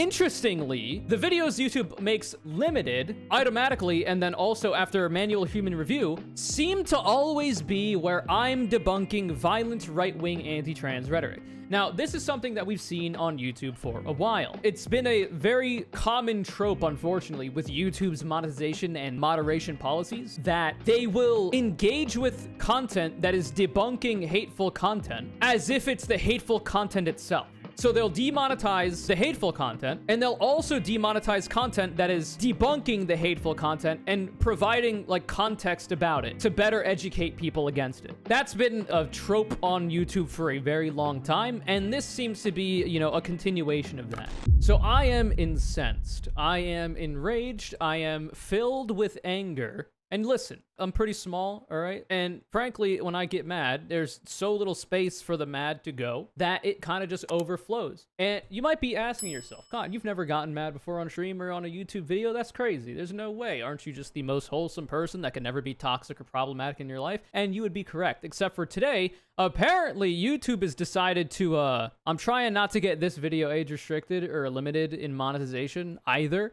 Interestingly, the videos YouTube makes limited automatically and then also after manual human review seem to always be where I'm debunking violent right-wing anti-trans rhetoric. Now, this is something that we've seen on YouTube for a while. It's been a very common trope, unfortunately, with YouTube's monetization and moderation policies, that they will engage with content that is debunking hateful content as if it's the hateful content itself. So they'll demonetize the hateful content, and they'll also demonetize content that is debunking the hateful content and providing like context about it to better educate people against it. That's been a trope on YouTube for a very long time, and this seems to be, you know, a continuation of that. So I am incensed. I am enraged. I am filled with anger. And listen, I'm pretty small, all right? And frankly, when I get mad, there's so little space for the mad to go that it kind of just overflows. And you might be asking yourself, God, you've never gotten mad before on stream or on a YouTube video? That's crazy. There's no way. Aren't you just the most wholesome person that can never be toxic or problematic in your life? And you would be correct, except for today, apparently YouTube has decided to, I'm trying not to get this video age restricted or limited in monetization either.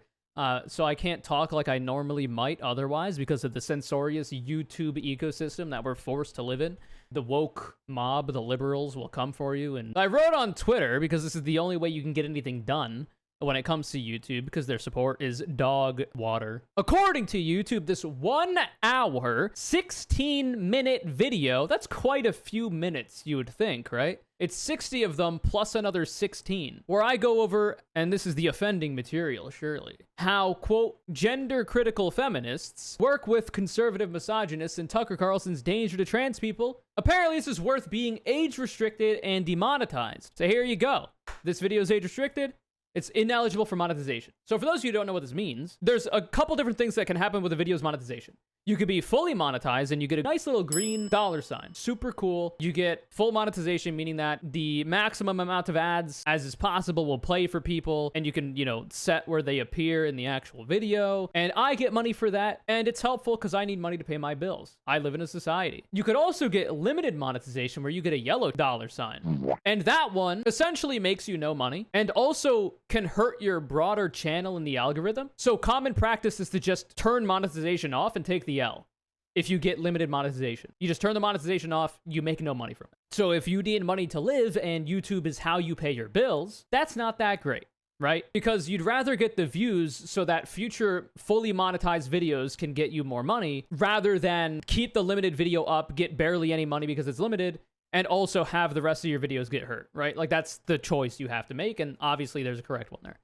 So I can't talk like I normally might otherwise because of the censorious YouTube ecosystem that we're forced to live in. The woke mob, the liberals, will come for you. And I wrote on Twitter, because this is the only way you can get anything done when it comes to YouTube, because their support is dog water. According to YouTube, this 1 hour, 16-minute video, that's quite a few minutes, you would think, right? It's 60 of them plus another 16, where I go over, and this is the offending material, surely, how, quote, gender-critical feminists work with conservative misogynists and Tucker Carlson's danger to trans people. Apparently, this is worth being age-restricted and demonetized. So here you go. This video is age-restricted. It's ineligible for monetization. So for those of you who don't know what this means, there's a couple different things that can happen with a video's monetization. You could be fully monetized and you get a nice little green dollar sign. Super cool. You get full monetization, meaning that the maximum amount of ads as is possible will play for people, and you can, you know, set where they appear in the actual video. And I get money for that, and it's helpful because I need money to pay my bills. I live in a society. You could also get limited monetization where you get a yellow dollar sign. And that one essentially makes you no money and also can hurt your broader channel in the algorithm. So common practice is to just turn monetization off and take the L. If you get limited monetization, you just turn the monetization off, you make no money from it. So if you need money to live and YouTube is how you pay your bills, that's not that great, right? Because you'd rather get the views so that future fully monetized videos can get you more money rather than keep the limited video up, get barely any money because it's limited, and also have the rest of your videos get hurt, right? Like, that's the choice you have to make, and obviously there's a correct one there.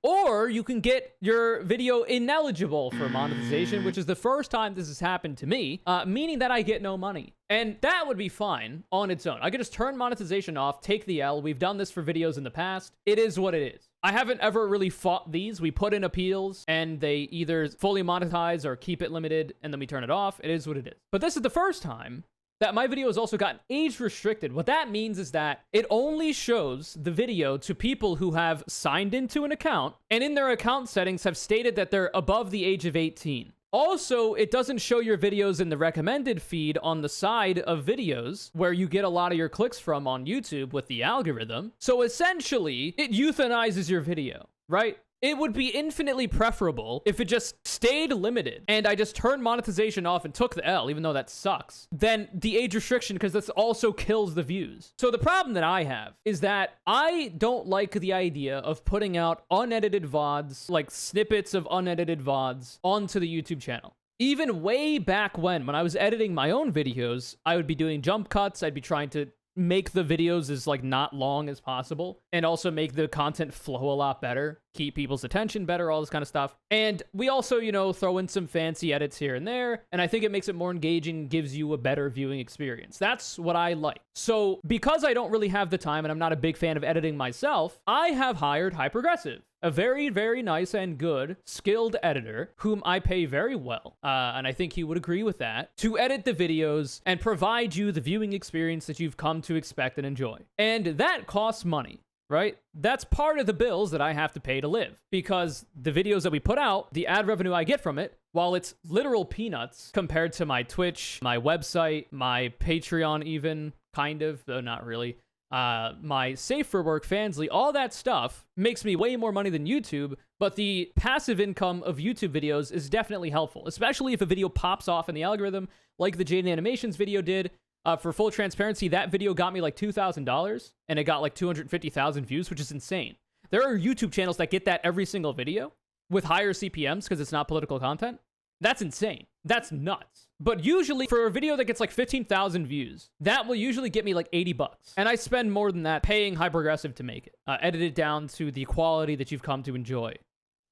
Or you can get your video ineligible for monetization, which is the first time this has happened to me, meaning that I get no money. And that would be fine on its own. I could just turn monetization off, take the L. We've done this for videos in the past. It is what it is. I haven't ever really fought these. We put in appeals and they either fully monetize or keep it limited and then we turn it off. It is what it is. But this is the first time that my video has also gotten age restricted. What that means is that it only shows the video to people who have signed into an account and in their account settings have stated that they're above the age of 18. Also, it doesn't show your videos in the recommended feed on the side of videos where you get a lot of your clicks from on YouTube with the algorithm. So essentially, it euthanizes your video, right? It would be infinitely preferable if it just stayed limited and I just turned monetization off and took the L, even though that sucks, than the age restriction, because this also kills the views. So the problem that I have is that I don't like the idea of putting out unedited VODs, like snippets of unedited VODs, onto the YouTube channel. Even way back when I was editing my own videos, I would be doing jump cuts. I'd be trying to make the videos as like not long as possible and also make the content flow a lot better, keep people's attention better, all this kind of stuff. And we also, you know, throw in some fancy edits here and there. And I think it makes it more engaging, gives you a better viewing experience. That's what I like. So because I don't really have the time and I'm not a big fan of editing myself, I have hired Hypergressive, a very, very nice and good skilled editor whom I pay very well. And I think he would agree with that, to edit the videos and provide you the viewing experience that you've come to expect and enjoy. And that costs money, right? That's part of the bills that I have to pay to live, because the videos that we put out, the ad revenue I get from it, while it's literal peanuts compared to my Twitch, my website, my Patreon even, kind of, though not really, my Safe for Work, Fansly, all that stuff makes me way more money than YouTube, but the passive income of YouTube videos is definitely helpful, especially if a video pops off in the algorithm, like the Jaden Animations video did. For full transparency, that video got me like $2,000, and it got like 250,000 views, which is insane. There are YouTube channels that get that every single video with higher CPMs because it's not political content. That's insane. That's nuts. But usually for a video that gets like 15,000 views, that will usually get me like 80 bucks. And I spend more than that paying Hyperaggressive to make it. Edit it down to the quality that you've come to enjoy.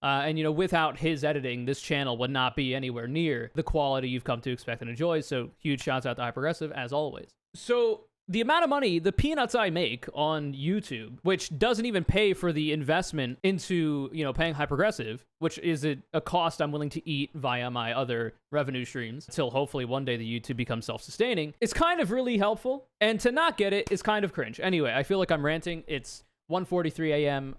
And, you know, without his editing, this channel would not be anywhere near the quality you've come to expect and enjoy. So huge shouts out to Hyperaggressive, as always. So the amount of money, the peanuts I make on YouTube, which doesn't even pay for the investment into, you know, paying Hyperaggressive, which is a cost I'm willing to eat via my other revenue streams until hopefully one day the YouTube becomes self-sustaining, is kind of really helpful. And to not get it is kind of cringe. Anyway, I feel like I'm ranting. It's 1:43 a.m.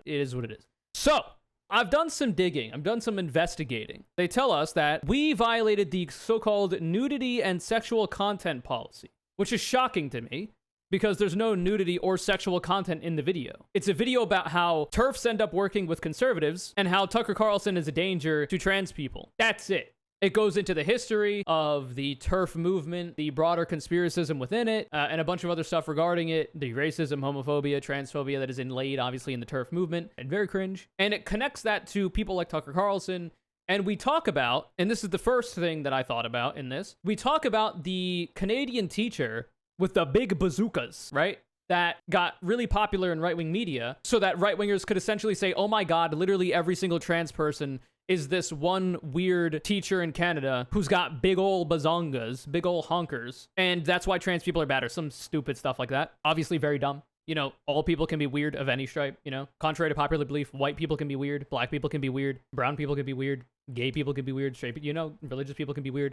It is what it is. So I've done some digging. I've done some investigating. They tell us that we violated the so-called nudity and sexual content policy, which is shocking to me because there's no nudity or sexual content in the video. It's a video about how TERFs end up working with conservatives and how Tucker Carlson is a danger to trans people. That's it. It goes into the history of the TERF movement, the broader conspiracism within it, and a bunch of other stuff regarding it, the racism, homophobia, transphobia that is inlaid, obviously, in the TERF movement, and very cringe. And it connects that to people like Tucker Carlson. And we talk about, and this is the first thing that I thought about in this, we talk about the Canadian teacher with the big bazookas, right? That got really popular in right-wing media so that right-wingers could essentially say, oh my God, literally every single trans person is this one weird teacher in Canada who's got big ol' bazongas, big ol' honkers, and that's why trans people are bad, or some stupid stuff like that. Obviously very dumb. You know, all people can be weird of any stripe, you know? Contrary to popular belief, white people can be weird, black people can be weird, brown people can be weird, gay people can be weird, straight people, you know, religious people can be weird.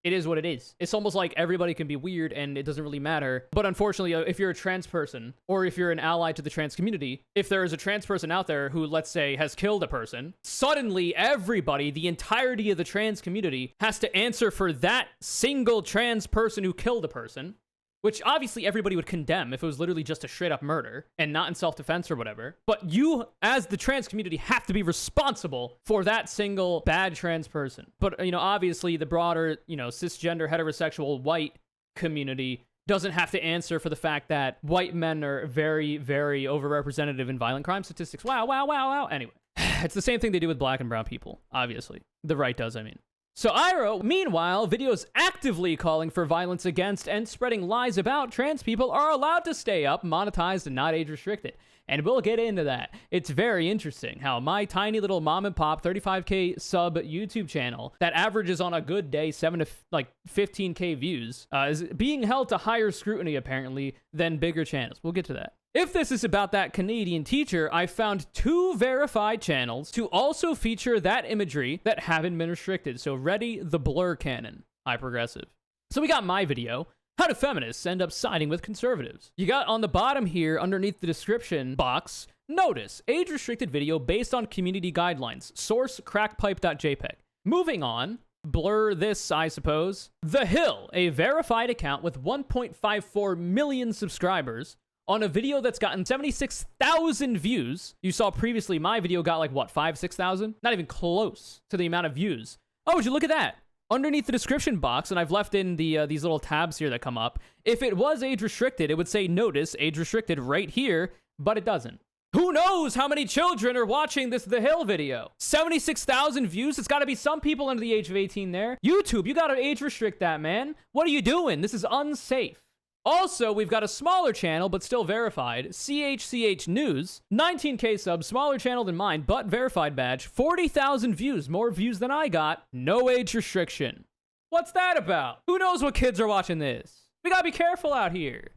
It is what it is. It's almost like everybody can be weird and it doesn't really matter. But unfortunately, if you're a trans person or if you're an ally to the trans community, if there is a trans person out there who, let's say, has killed a person, suddenly everybody, the entirety of the trans community, has to answer for that single trans person who killed a person, which obviously everybody would condemn if it was literally just a straight up murder and not in self-defense or whatever. But you, as the trans community, have to be responsible for that single bad trans person. But, you know, obviously the broader, you know, cisgender, heterosexual, white community doesn't have to answer for the fact that white men are very, very overrepresented in violent crime statistics. Wow, wow, wow, wow. Anyway, it's the same thing they do with black and brown people, obviously. The right does, I mean. So Iro, meanwhile, videos actively calling for violence against and spreading lies about trans people are allowed to stay up, monetized, and not age restricted. And we'll get into that. It's very interesting how my tiny little mom and pop 35K sub YouTube channel that averages on a good day 7 to 15K views is being held to higher scrutiny apparently than bigger channels. We'll get to that. If this is about that Canadian teacher, I found 2 verified channels to also feature that imagery that haven't been restricted. So ready the blur cannon, Hyperaggressive. So we got my video, how do feminists end up siding with conservatives? You got on the bottom here, underneath the description box, notice, age-restricted video based on community guidelines, source crackpipe.jpg. Moving on, blur this, I suppose. The Hill, a verified account with 1.54 million subscribers, on a video that's gotten 76,000 views. You saw previously my video got like, what, 5,000, 6,000? Not even close to the amount of views. Oh, would you look at that? Underneath the description box, and I've left in the these little tabs here that come up, if it was age restricted, it would say notice age restricted right here, but it doesn't. Who knows how many children are watching this The Hill video? 76,000 views? It's gotta be some people under the age of 18 there. YouTube, you gotta age restrict that, man. What are you doing? This is unsafe. Also, we've got a smaller channel, but still verified, CHCH News, 19K subs, smaller channel than mine, but verified badge, 40,000 views, more views than I got, no age restriction. What's that about? Who knows what kids are watching this? We gotta be careful out here.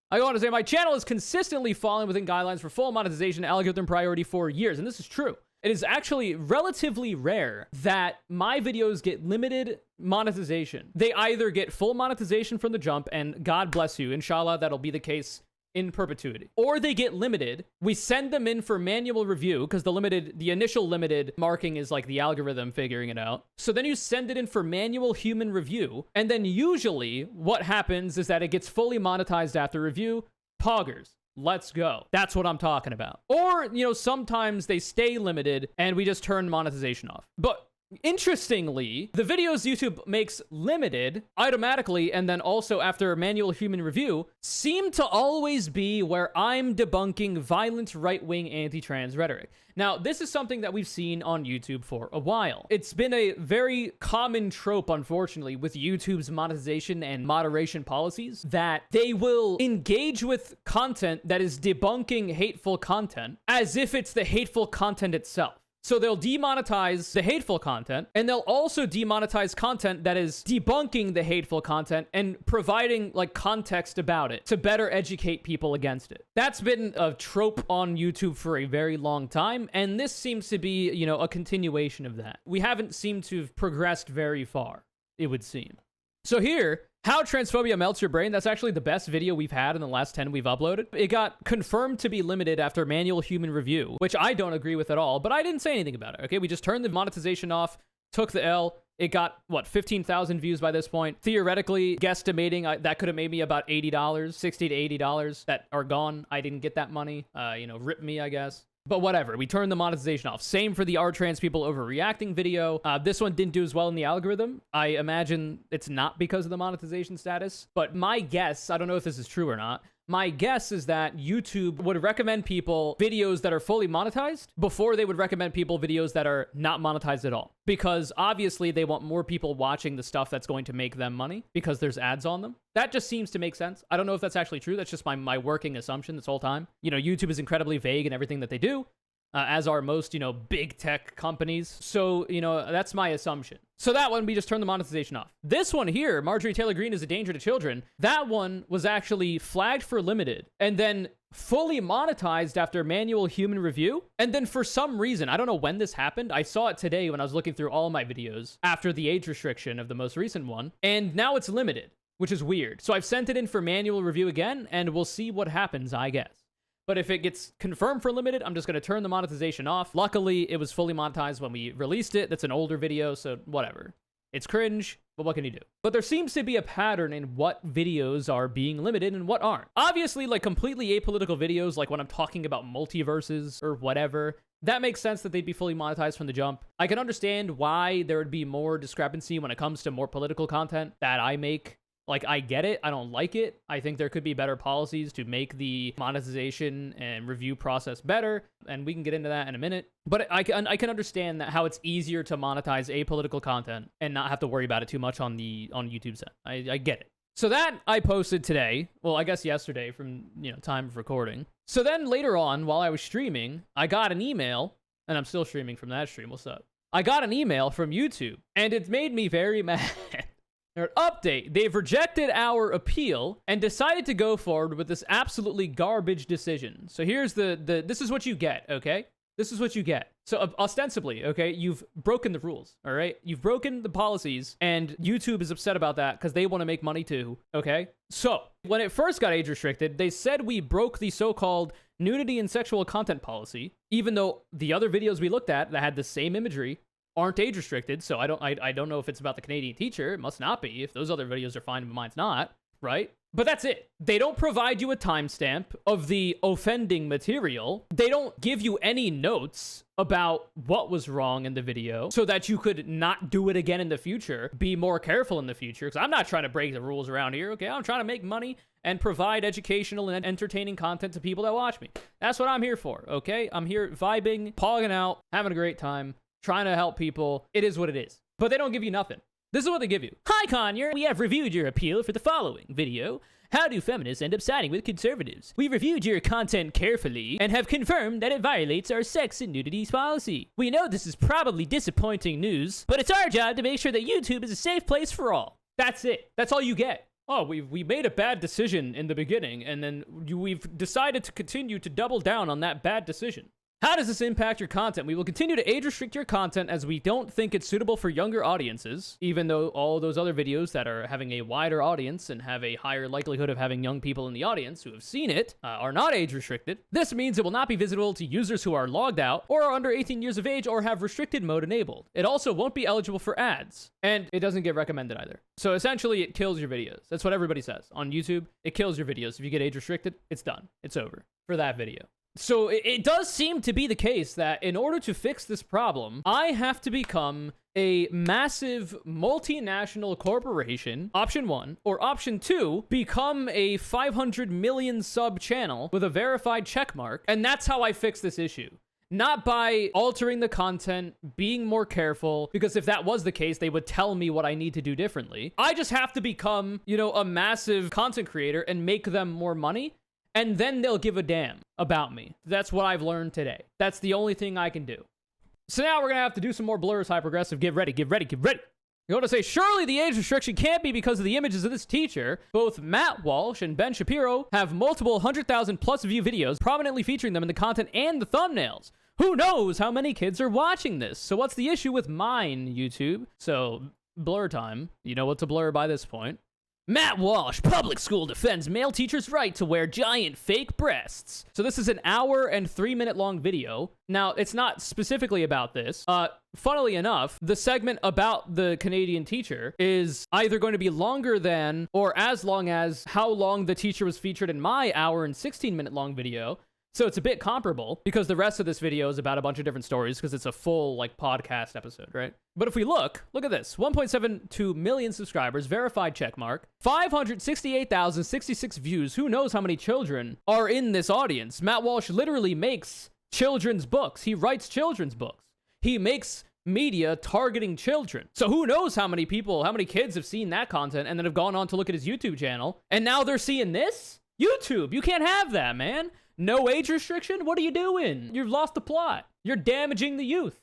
I go on to say, my channel has consistently fallen within guidelines for full monetization algorithm priority for years, and this is true. It is actually relatively rare that my videos get limited monetization. They either get full monetization from the jump, and God bless you, inshallah, that'll be the case in perpetuity, or they get limited. We send them in for manual review because the initial limited marking is like the algorithm figuring it out. So then you send it in for manual human review. And then usually what happens is that it gets fully monetized after review. Poggers. Let's go. That's what I'm talking about. Or, sometimes they stay limited and we just turn monetization off. But interestingly, the videos YouTube makes limited automatically and then also after manual human review seem to always be where I'm debunking violent right-wing anti-trans rhetoric. Now, this is something that we've seen on YouTube for a while. It's been a very common trope, unfortunately, with YouTube's monetization and moderation policies that they will engage with content that is debunking hateful content as if it's the hateful content itself. So they'll demonetize the hateful content, and they'll also demonetize content that is debunking the hateful content and providing like context about it to better educate people against it. That's been a trope on YouTube for a very long time, and this seems to be, a continuation of that. We haven't seemed to have progressed very far, it would seem. So here, how transphobia melts your brain, that's actually the best video we've had in the last 10 we've uploaded. It got confirmed to be limited after manual human review, which I don't agree with at all, but I didn't say anything about it, okay? We just turned the monetization off, took the L. It got, 15,000 views by this point. Theoretically, guesstimating, that could have made me about $80, $60 to $80 that are gone. I didn't get that money. Rip me, I guess. But whatever, we turned the monetization off. Same for the "Are trans people overreacting" video. This one didn't do as well in the algorithm. I imagine it's not because of the monetization status. But my guess, I don't know if this is true or not, my guess is that YouTube would recommend people videos that are fully monetized before they would recommend people videos that are not monetized at all. Because obviously they want more people watching the stuff that's going to make them money because there's ads on them. That just seems to make sense. I don't know if that's actually true. That's just my working assumption this whole time. YouTube is incredibly vague in everything that they do. As are most, big tech companies. So, that's my assumption. So that one, we just turned the monetization off. This one here, Marjorie Taylor Greene is a danger to children. That one was actually flagged for limited and then fully monetized after manual human review. And then for some reason, I don't know when this happened. I saw it today when I was looking through all my videos after the age restriction of the most recent one. And now it's limited, which is weird. So I've sent it in for manual review again, and we'll see what happens, I guess. But if it gets confirmed for limited, I'm just going to turn the monetization off. Luckily, it was fully monetized when we released it. That's an older video, so whatever. It's cringe, but what can you do? But there seems to be a pattern in what videos are being limited and what aren't. Obviously, like completely apolitical videos, like when I'm talking about multiverses or whatever, that makes sense that they'd be fully monetized from the jump. I can understand why there would be more discrepancy when it comes to more political content that I make. Like, I get it. I don't like it. I think there could be better policies to make the monetization and review process better, and we can get into that in a minute. But I can understand that how it's easier to monetize apolitical content and not have to worry about it too much on YouTube's end. I get it. So that I posted today. Well, I guess yesterday from, time of recording. So then later on, while I was streaming, I got an email, and I'm still streaming from that stream. What's up? I got an email from YouTube, and it made me very mad. Update, they've rejected our appeal and decided to go forward with this absolutely garbage decision. So here's this is what you get, okay? This is what you get. So ostensibly, okay, you've broken the rules, all right? You've broken the policies, and YouTube is upset about that because they want to make money too, okay? So when it first got age restricted, they said we broke the so-called nudity and sexual content policy, even though the other videos we looked at that had the same imagery aren't age restricted. So I don't know if it's about the Canadian teacher. It must not be if those other videos are fine, but mine's not, right? But that's it. They don't provide you a timestamp of the offending material. They don't give you any notes about what was wrong in the video so that you could not do it again in the future, be more careful in the future. Because I'm not trying to break the rules around here, okay? I'm trying to make money and provide educational and entertaining content to people that watch me. That's what I'm here for, okay? I'm here vibing, pogging out, having a great time, trying to help people. It is what it is. But they don't give you nothing. This is what they give you. Hi, CONURE. We have reviewed your appeal for the following video. How do feminists end up siding with conservatives? We reviewed your content carefully and have confirmed that it violates our sex and nudity policy. We know this is probably disappointing news, but it's our job to make sure that YouTube is a safe place for all. That's it. That's all you get. Oh, we made a bad decision in the beginning, and then we've decided to continue to double down on that bad decision. How does this impact your content? We will continue to age restrict your content as we don't think it's suitable for younger audiences, even though all those other videos that are having a wider audience and have a higher likelihood of having young people in the audience who have seen it are not age restricted. This means it will not be visible to users who are logged out or are under 18 years of age or have restricted mode enabled. It also won't be eligible for ads, and it doesn't get recommended either. So essentially, it kills your videos. That's what everybody says. On YouTube, it kills your videos. If you get age restricted, it's done. It's over for that video. So it does seem to be the case that in order to fix this problem, I have to become a massive multinational corporation, option 1, or option 2, become a 500 million sub channel with a verified checkmark, and that's how I fix this issue. Not by altering the content, being more careful, because if that was the case, they would tell me what I need to do differently. I just have to become, you know, a massive content creator and make them more money, and then they'll give a damn about me. That's what I've learned today. That's the only thing I can do. So now we're gonna have to do some more blurs, hyperaggressive. Get ready, get ready, get ready. You want to say, surely the age restriction can't be because of the images of this teacher. Both Matt Walsh and Ben Shapiro have multiple 100,000 plus view videos prominently featuring them in the content and the thumbnails. Who knows how many kids are watching this? So what's the issue with mine, YouTube? So, blur time. You know what to blur by this point. Matt Walsh, public school defends male teacher's right to wear giant fake breasts. So this is an hour and 3-minute long video. Now, it's not specifically about this. Funnily enough, the segment about the Canadian teacher is either going to be longer than or as long as how long the teacher was featured in my hour and 16-minute long video. So it's a bit comparable because the rest of this video is about a bunch of different stories because it's a full like podcast episode, right? But if we look at this, 1.72 million subscribers, verified checkmark, 568,066 views. Who knows how many children are in this audience? Matt Walsh literally makes children's books. He writes children's books. He makes media targeting children. So who knows how many people, how many kids have seen that content and then have gone on to look at his YouTube channel and now they're seeing this? YouTube, you can't have that, man. No age restriction? What are you doing? You've lost the plot. You're damaging the youth.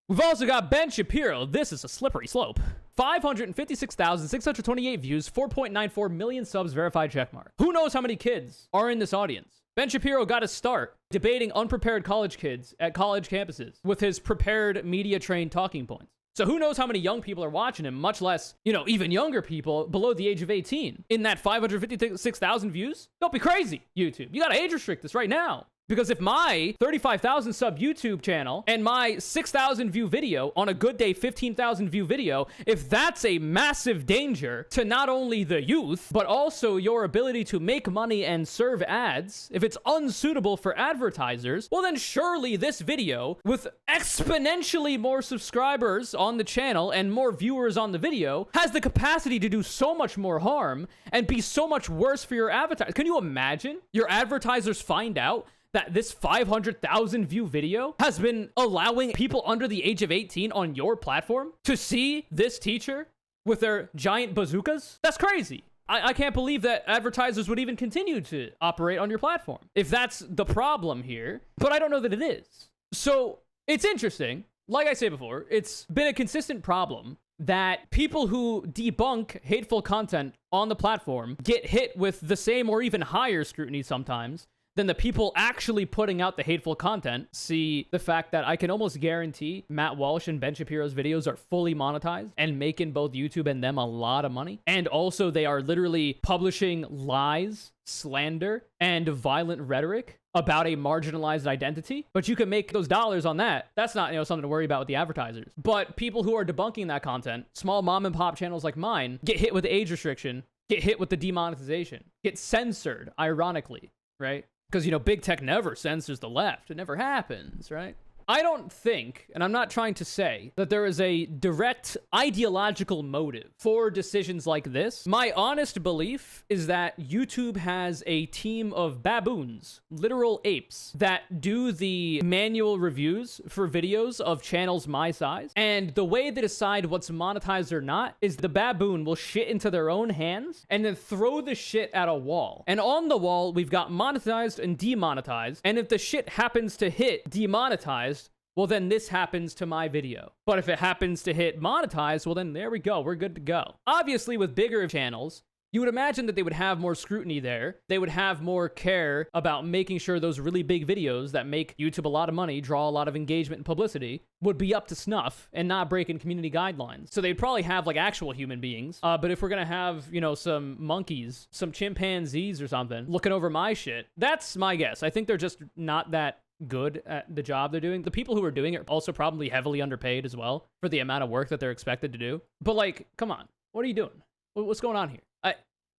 We've also got Ben Shapiro. This is a slippery slope. 556,628 views, 4.94 million subs, verified checkmark. Who knows how many kids are in this audience? Ben Shapiro got a start debating unprepared college kids at college campuses with his prepared media-trained talking points. So who knows how many young people are watching him, much less, you know, even younger people below the age of 18 in that 556,000 views? Don't be crazy, YouTube. You gotta age restrict this right now. Because if my 35,000 sub YouTube channel and my 6,000 view video on a good day, 15,000 view video, if that's a massive danger to not only the youth, but also your ability to make money and serve ads, if it's unsuitable for advertisers, well then surely this video with exponentially more subscribers on the channel and more viewers on the video has the capacity to do so much more harm and be so much worse for your advertisers. Can you imagine your advertisers find out that this 500,000 view video has been allowing people under the age of 18 on your platform to see this teacher with their giant bazookas? That's crazy. I can't believe that advertisers would even continue to operate on your platform if that's the problem here, but I don't know that it is. So it's interesting. Like I said before, it's been a consistent problem that people who debunk hateful content on the platform get hit with the same or even higher scrutiny sometimes than the people actually putting out the hateful content. See the fact that I can almost guarantee Matt Walsh and Ben Shapiro's videos are fully monetized and making both YouTube and them a lot of money. And also they are literally publishing lies, slander, and violent rhetoric about a marginalized identity. But you can make those dollars on that. That's not, you know, something to worry about with the advertisers. But people who are debunking that content, small mom and pop channels like mine, get hit with the age restriction, get hit with the demonetization, get censored, ironically, right? Because, you know, big tech never censors the left. It never happens, right? I don't think, and I'm not trying to say, that there is a direct ideological motive for decisions like this. My honest belief is that YouTube has a team of baboons, literal apes, that do the manual reviews for videos of channels my size. And the way they decide what's monetized or not is the baboon will shit into their own hands and then throw the shit at a wall. And on the wall, we've got monetized and demonetized. And if the shit happens to hit demonetized, well, then this happens to my video. But if it happens to hit monetized, well, then there we go. We're good to go. Obviously, with bigger channels, You would imagine that they would have more scrutiny there. They would have more care about making sure those really big videos that make YouTube a lot of money, draw a lot of engagement and publicity, would be up to snuff and not breaking community guidelines. So they'd probably have like actual human beings. But if we're gonna have, you know, some monkeys, some chimpanzees or something looking over my shit, that's my guess. I think they're just not that good at the job they're doing. The people who are doing it are also probably heavily underpaid as well for the amount of work that they're expected to do. But like, come on, what are you doing? What's going on here?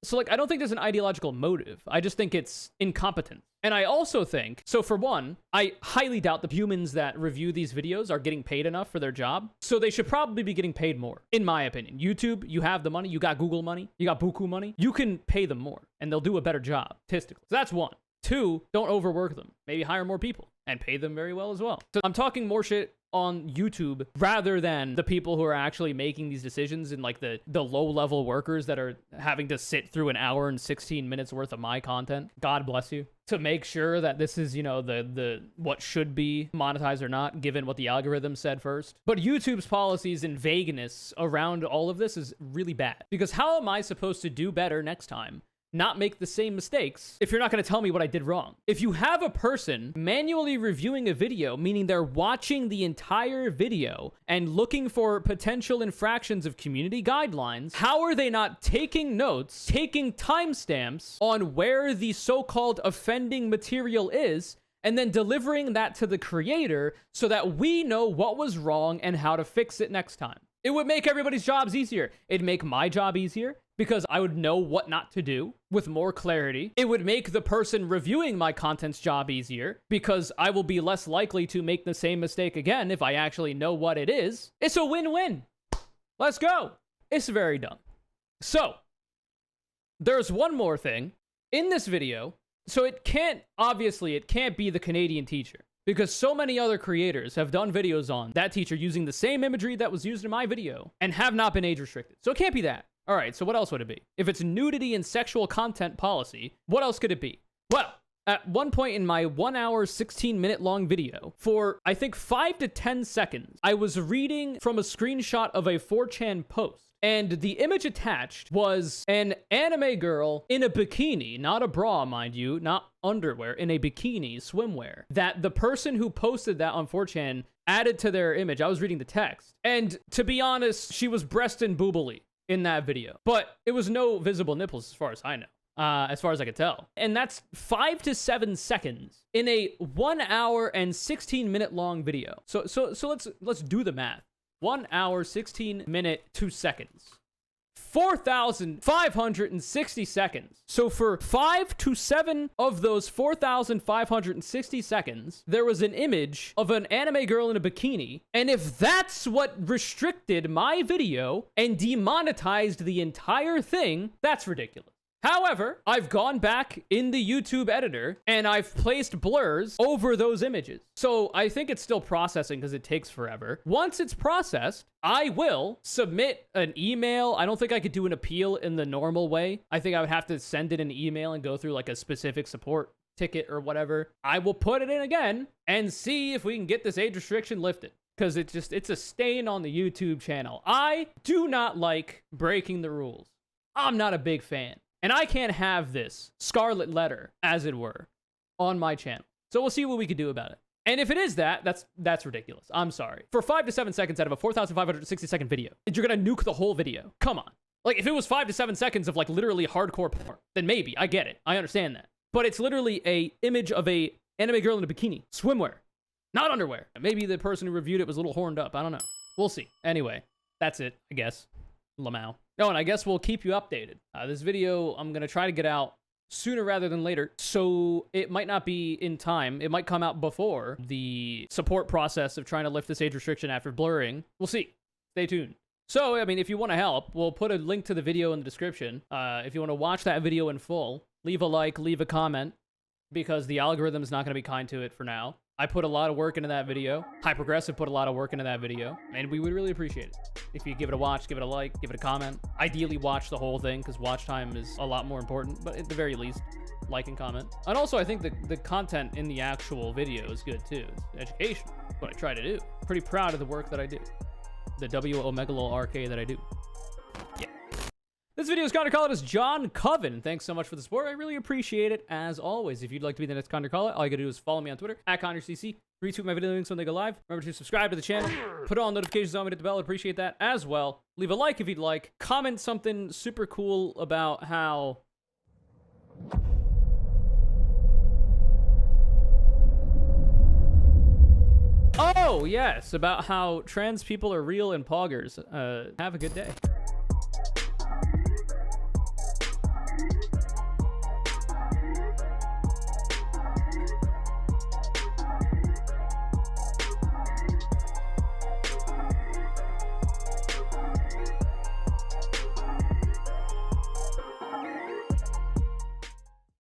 So like, I don't think there's an ideological motive. I just think it's incompetence. And I also think, so for one, I highly doubt the humans that review these videos are getting paid enough for their job. So they should probably be getting paid more, in my opinion. YouTube, you have the money, you got Google money, you got Buku money. You can pay them more and they'll do a better job statistically. So that's one. Two, don't overwork them. Maybe hire more people and pay them very well as well. So I'm talking more shit on YouTube rather than the people who are actually making these decisions and like the low-level workers that are having to sit through an hour and 16 minutes worth of my content. God bless you. To make sure that this is, you know, the what should be monetized or not, given what the algorithm said first. But YouTube's policies and vagueness around all of this is really bad. Because how am I supposed to do better next time? Not make the same mistakes if you're not going to tell me what I did wrong. If you have a person manually reviewing a video, meaning they're watching the entire video and looking for potential infractions of community guidelines, how are they not taking notes, taking timestamps on where the so-called offending material is, and then delivering that to the creator so that we know what was wrong and how to fix it next time? It would make everybody's jobs easier. It'd make my job easier because I would know what not to do with more clarity. It would make the person reviewing my content's job easier because I will be less likely to make the same mistake again if I actually know what it is. It's a win-win. Let's go. It's very dumb. So, there's one more thing in this video. So it can't be the Canadian teacher, because so many other creators have done videos on that teacher using the same imagery that was used in my video and have not been age restricted. So it can't be that. All right, so what else would it be? If it's nudity and sexual content policy, what else could it be? Well, at one point in my 1 hour, 16-minute long video, for I think 5 to 10 seconds, I was reading from a screenshot of a 4chan post. And the image attached was an anime girl in a bikini, not a bra, mind you, not underwear, in a bikini, swimwear, that the person who posted that on 4chan added to their image. I was reading the text. And to be honest, she was breast and boobily in that video. But it was no visible nipples as far as I know, as far as I could tell. And that's 5 to 7 seconds in a 1 hour and 16-minute long video. So let's do the math. 1 hour, 16 minute, 2 seconds. 4,560 seconds. So for 5 to 7 of those 4,560 seconds, there was an image of an anime girl in a bikini. And if that's what restricted my video and demonetized the entire thing, that's ridiculous. However, I've gone back in the YouTube editor and I've placed blurs over those images. So I think it's still processing because it takes forever. Once it's processed, I will submit an email. I don't think I could do an appeal in the normal way. I think I would have to send it an email and go through like a specific support ticket or whatever. I will put it in again and see if we can get this age restriction lifted, because it's a stain on the YouTube channel. I do not like breaking the rules. I'm not a big fan. And I can't have this scarlet letter, as it were, on my channel. So we'll see what we can do about it. And if it is that's ridiculous. I'm sorry. For 5 to 7 seconds out of a 4,560 second video, you're gonna nuke the whole video. Come on. Like, if it was 5 to 7 seconds of like literally hardcore porn, then maybe, I get it. I understand that. But it's literally a image of a anime girl in a bikini, swimwear, not underwear. Maybe the person who reviewed it was a little horned up. I don't know. We'll see. Anyway, that's it, I guess. Lamau. Oh, and I guess we'll keep you updated. This video, I'm going to try to get out sooner rather than later, so it might not be in time. It might come out before the support process of trying to lift this age restriction after blurring. We'll see. Stay tuned. So, I mean, if you want to help, we'll put a link to the video in the description. If you want to watch that video in full, leave a like, leave a comment, because the algorithm is not going to be kind to it for now. I put a lot of work into that video. Hypergressive put a lot of work into that video, and we would really appreciate it if you give it a watch, give it a like, give it a comment. Ideally, watch the whole thing, because watch time is a lot more important, but at the very least, like and comment. And also, I think the content in the actual video is good, too. It's education, what I try to do. Pretty proud of the work that I do. The W Omega RK that I do. Yeah. This This video's CONURE CALLOUT is John Coven. Thanks so much for the support. I really appreciate it, as always. If you'd like to be the next CONURE CALLOUT, all you gotta do is follow me on Twitter, @CONURECC. Retweet my video links when they go live. Remember to subscribe to the channel. Put on notifications on, hit the bell. I'd appreciate that as well. Leave a like if you'd like. Comment something super cool about how... Oh, yes, about how trans people are real and poggers. Have a good day.